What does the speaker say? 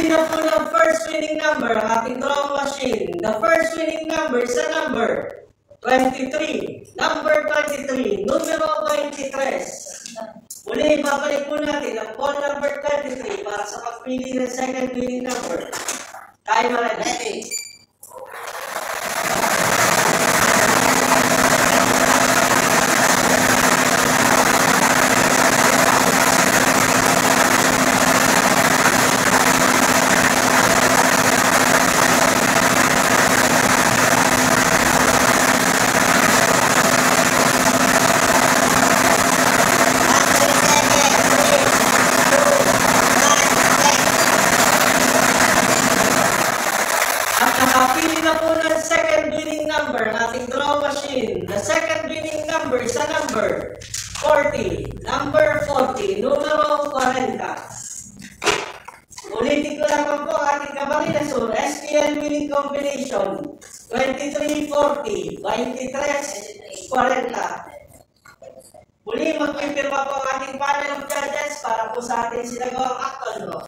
Nakabili na po ng first winning number ang ating drawing machine. The first winning number is a number 23. Number 23, numero 23. Muli, babalik po natin ang phone number 23 para sa pagpili ng second winning number. Tayo na rin. Ready? Nakapili na po ng second winning number ng ating draw machine. The second winning number is a number 40. Number 40, numero 40. Ulitin ko naman po ang ating kabalinasur. SPL winning combination 2340, 2340. Muli, magpipirma po ang ating panel of judges para po sa ating sinagawang action draw.